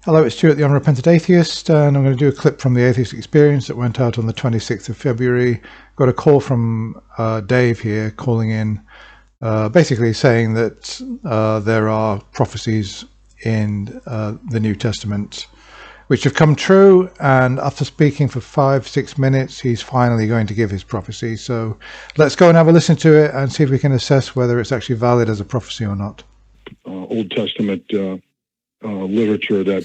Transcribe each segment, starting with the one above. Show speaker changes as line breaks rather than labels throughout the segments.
Hello, it's Stuart, the Unrepentant Atheist, and I'm going to do a clip from the Atheist Experience that went out on the 26th of February. Got a call from Dave here, calling in, basically saying that there are prophecies in the New Testament which have come true, and after speaking for 5-6 minutes, he's finally going to give his prophecy. So let's go and have a listen to it and see if we can assess whether it's actually valid as a prophecy or not.
Old Testament literature that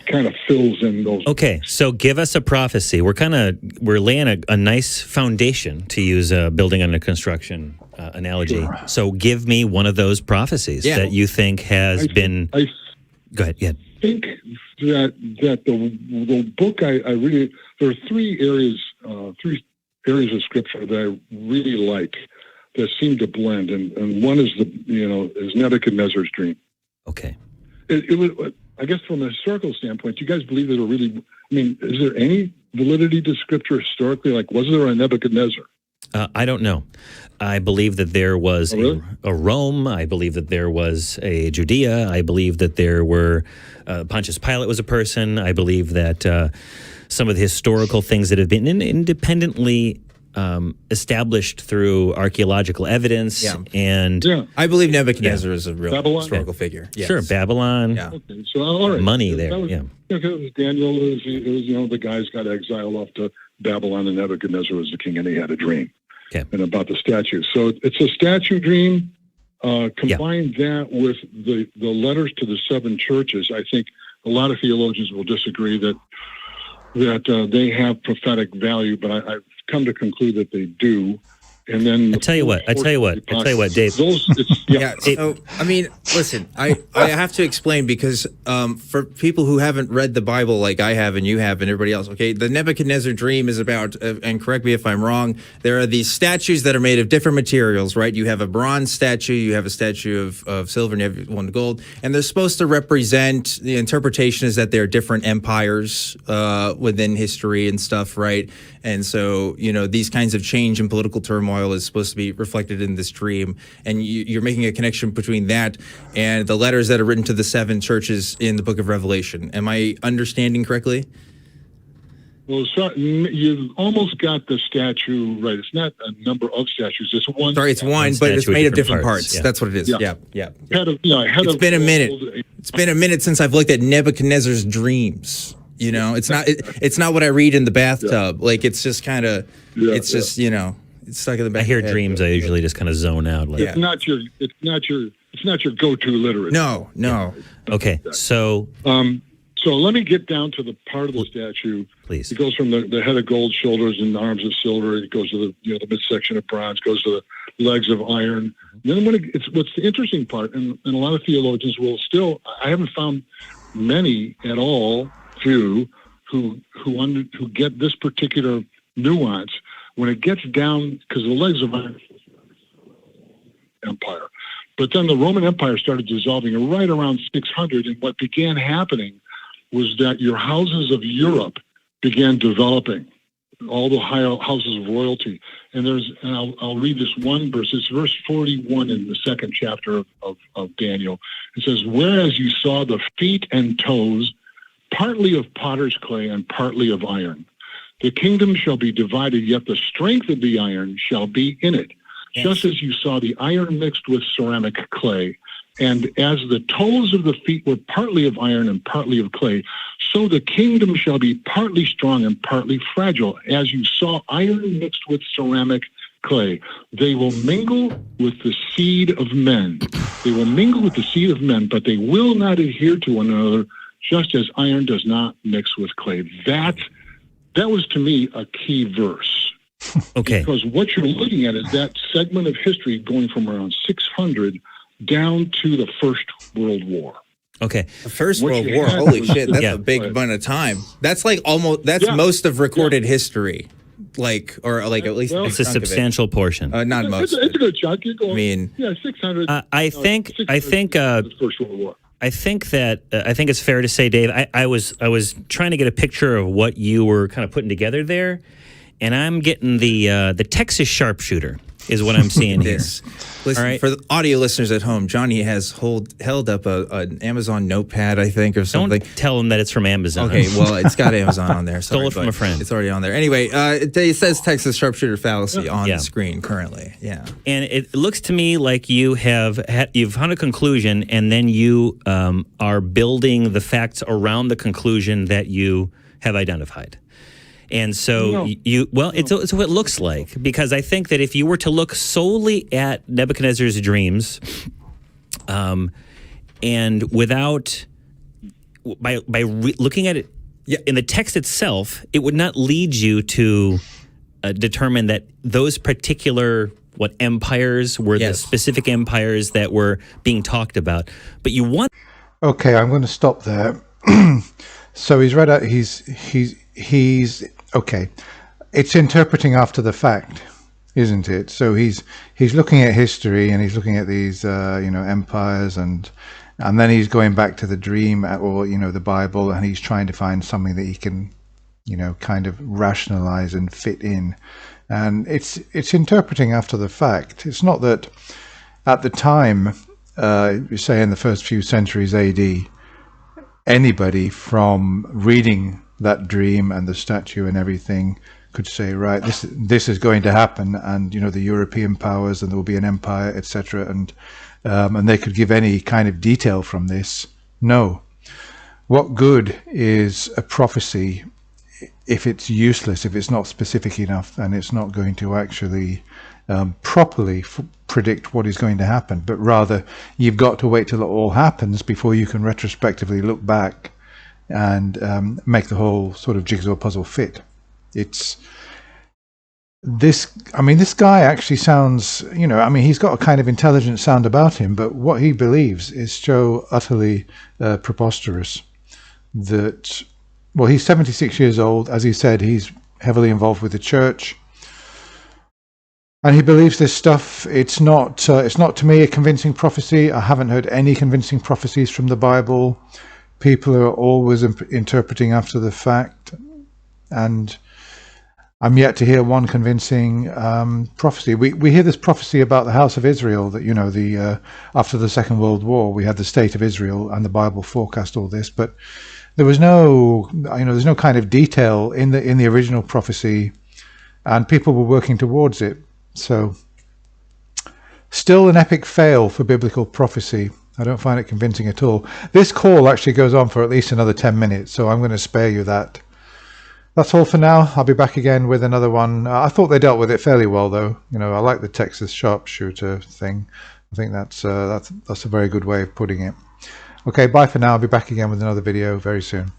kind of fills in those.
Okay, so give us a prophecy. We're laying a nice foundation, to use a building under construction analogy.
Sure.
So give me one of those prophecies that you think has been. Go ahead. Yeah.
I think that the book I really, there are three areas of scripture that I really like that seem to blend, and one is is Nebuchadnezzar's dream.
Okay.
It was, I guess, from a historical standpoint, do you guys believe that is there any validity to scripture historically? Like, was there a Nebuchadnezzar?
I don't know. I believe that there was
really?
a Rome. I believe that there was a Judea. I believe that there were Pontius Pilate was a person. I believe that some of the historical things that have been independently established through archaeological evidence.
I believe Nebuchadnezzar is a real historical figure.
Yes. Sure, Babylon.
Yeah. Okay, so all right.
Money
so
there.
It was Daniel. It was the guys got exiled off to Babylon, and Nebuchadnezzar was the king, and he had a dream.
Okay.
And about the statue. So it's a statue dream. Combine that with the letters to the seven churches. I think a lot of theologians will disagree that they have prophetic value, but I've come to conclude that they do. And then
I tell you what, Dave.
So, listen, I have to explain because for people who haven't read the Bible like I have and you have and everybody else, okay, the Nebuchadnezzar dream is about, and correct me if I'm wrong, there are these statues that are made of different materials, right? You have a bronze statue, you have a statue of silver, and you have one of gold, and they're supposed to represent, the interpretation is that they're different empires within history and stuff, right? And so, these kinds of change in political turmoil is supposed to be reflected in this dream. And you're making a connection between that and the letters that are written to the seven churches in the book of Revelation. Am I understanding correctly?
Well, you've almost got the statue right. It's not a number of statues. It's one.
Sorry, it's one, but it's made of different parts. Yeah. That's what it is. Yeah. It's been a minute. It's been a minute since I've looked at Nebuchadnezzar's dreams. It's not what I read in the bathtub. Like, it's just kind of, it's just, it's stuck in the back.
I hear dreams. I usually just kind of zone out. Like,
it's not your go-to literature.
No.
Okay, so.
So let me get down to the part of the statue.
Please.
It goes from the head of gold, shoulders and arms of silver. It goes to the midsection of bronze. Goes to the legs of iron. And then what's the interesting part, and a lot of theologians will still. I haven't found many at all. Few who get this particular nuance when it gets down, because the legs of iron empire, but then the Roman Empire started dissolving right around 600, and what began happening was that your houses of Europe began developing, all the houses of royalty. And I'll read this one verse. It's verse 41 in the second chapter of Daniel. It says, "Whereas you saw the feet and toes, partly of potter's clay and partly of iron. The kingdom shall be divided, yet the strength of the iron shall be in it. Just as you saw the iron mixed with ceramic clay, and as the toes of the feet were partly of iron and partly of clay, so the kingdom shall be partly strong and partly fragile. As you saw iron mixed with ceramic clay, they will mingle with the seed of men. They will mingle with the seed of men, but they will not adhere to one another, just as iron does not mix with clay." That was, to me, a key verse.
Okay.
Because what you're looking at is that segment of history going from around 600 down to the First World War.
Okay.
The First World War, holy shit, that's a big amount of time. That's like most of recorded history. At least
it's a substantial portion.
Not most.
It's a good chunk. You're going, 600.
I think
the First World War.
I think it's fair to say, Dave, I was trying to get a picture of what you were kind of putting together there, and I'm getting the Texas sharpshooter. is what I'm seeing here.
Listen,
All right.
for the audio listeners at home, Johnny has held up an Amazon notepad, I think, or something.
Don't tell him that it's from Amazon.
Okay, well, it's got Amazon on there.
Stole
Sorry,
it from
but
a friend.
It's already on there. Anyway, it says Texas sharpshooter fallacy on the screen currently. Yeah,
and it looks to me like you've found a conclusion, and then you are building the facts around the conclusion that you have identified. And so it's what it looks like, because I think that if you were to look solely at Nebuchadnezzar's dreams, and without looking at it in the text itself, it would not lead you to determine that those particular empires were the specific empires that were being talked about. But you want.
Okay, I'm going to stop there. So he's read out. He's okay. It's interpreting after the fact, isn't it? So he's looking at history, and he's looking at these empires, and then he's going back to the dream or the Bible, and he's trying to find something that he can kind of rationalize and fit in. And it's interpreting after the fact. It's not that at the time, say in the first few centuries AD, anybody from reading that dream and the statue and everything could say, right, this is going to happen, and the European powers, and there will be an empire, etc., and they could give any kind of detail from this. No. What good is a prophecy if it's useless, if it's not specific enough, and it's not going to actually properly predict what is going to happen, but rather you've got to wait till it all happens before you can retrospectively look back and make the whole sort of jigsaw puzzle fit. It's this guy actually sounds, he's got a kind of intelligent sound about him, but what he believes is so utterly preposterous that, well, he's 76 years old. As he said, he's heavily involved with the church, and he believes this stuff. It's not to me a convincing prophecy. I haven't heard any convincing prophecies from the Bible. People are always interpreting after the fact, and I'm yet to hear one convincing prophecy. We hear this prophecy about the house of Israel, that after the Second World War we had the state of Israel, and the Bible forecast all this, but there was there's no kind of detail in the original prophecy, and people were working towards it. So, still an epic fail for biblical prophecy. I don't find it convincing at all. This call actually goes on for at least another 10 minutes, so I'm going to spare you that. That's all for now. I'll be back again with another one. I thought they dealt with it fairly well, though. I like the Texas sharpshooter thing. I think that's a very good way of putting it. Okay, bye for now. I'll be back again with another video very soon.